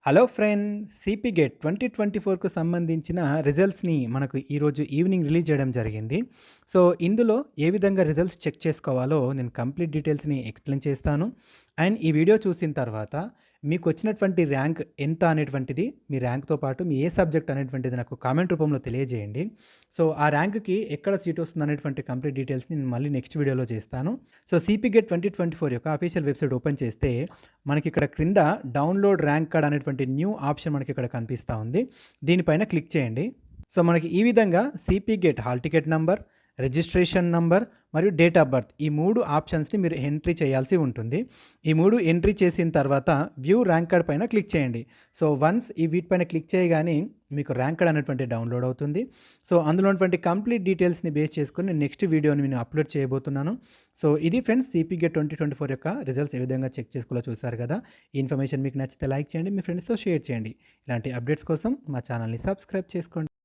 Hello friend, CP gate 2024కు సంబంధించిన రిజల్ట్స్‌ని మనకు ఈరోజు ఈవినింగ్ రిలీజ్ చేయడం జరిగింది. సో, ఇందులో ఏ విధంగా రిజల్ట్స్ చెక్ చేసుకోవాలో నేను కంప్లీట్ డీటెయిల్స్‌ని ఎక్స్‌ప్లెయిన్ చేస్తాను. అండ్ ఈ వీడియో చూసిన తర్వాత మీకొచ్చినటువంటి ర్యాంక్ ఎంత అనేటువంటిది, మీ ర్యాంక్‌తో పాటు మీ ఏ సబ్జెక్ట్ అనేటువంటిది నాకు కామెంట్ రూపంలో తెలియజేయండి. సో, ఆ ర్యాంక్‌కి ఎక్కడ సీట్ వస్తుందనేటువంటి కంప్లీట్ డీటెయిల్స్‌ని నేను మళ్ళీ నెక్స్ట్ వీడియోలో చేస్తాను. సో, సిపి గేట్ 2024 యొక్క అఫీషియల్ వెబ్‌సైట్ ఓపెన్ చేస్తే మనకిక్కడ క్రింద డౌన్‌లోడ్ ర్యాంక్ కార్డ్ అనేటువంటి న్యూ ఆప్షన్ మనకిక్కడ కనిపిస్తా ఉంది. దీనిపైన క్లిక్ చేయండి. సో, మనకి ఈ విధంగా CP gate hall ticket number, registration number మరియు డేట్ ఆఫ్ బర్త్ ఈ 3 ఆప్షన్స్‌ని మీరు ఎంట్రీ చేయాల్సి ఉంటుంది. ఈ 3 ఎంట్రీ చేసిన తర్వాత వ్యూ ర్యాంక్ కార్డ్ పైన క్లిక్ చేయండి. సో, వన్స్ వీటిపైన క్లిక్ చేయగానే మీకు ర్యాంక్ కార్డ్ అనేటువంటి డౌన్‌లోడ్ అవుతుంది. సో, అందులో ఉన్నటువంటి కంప్లీట్ డీటెయిల్స్‌ని బేస్ చేసుకొని నేను నెక్స్ట్ వీడియోని నేను అప్‌లోడ్ చేయబోతున్నాను. సో, ఇది ఫ్రెండ్స్ సిపి గేట్ 2024 యొక్క రిజల్ట్స్ ఏ విధంగా చెక్ చేసుకోవాలో చూసారు కదా! ఈ ఇన్ఫర్మేషన్ మీకు నచ్చితే లైక్ చేయండి. మీ ఫ్రెండ్స్‌తో షేర్ చేయండి. ఇలాంటి అప్డేట్స్ కోసం మా ఛానల్‌ని సబ్స్క్రైబ్ చేసుకోండి.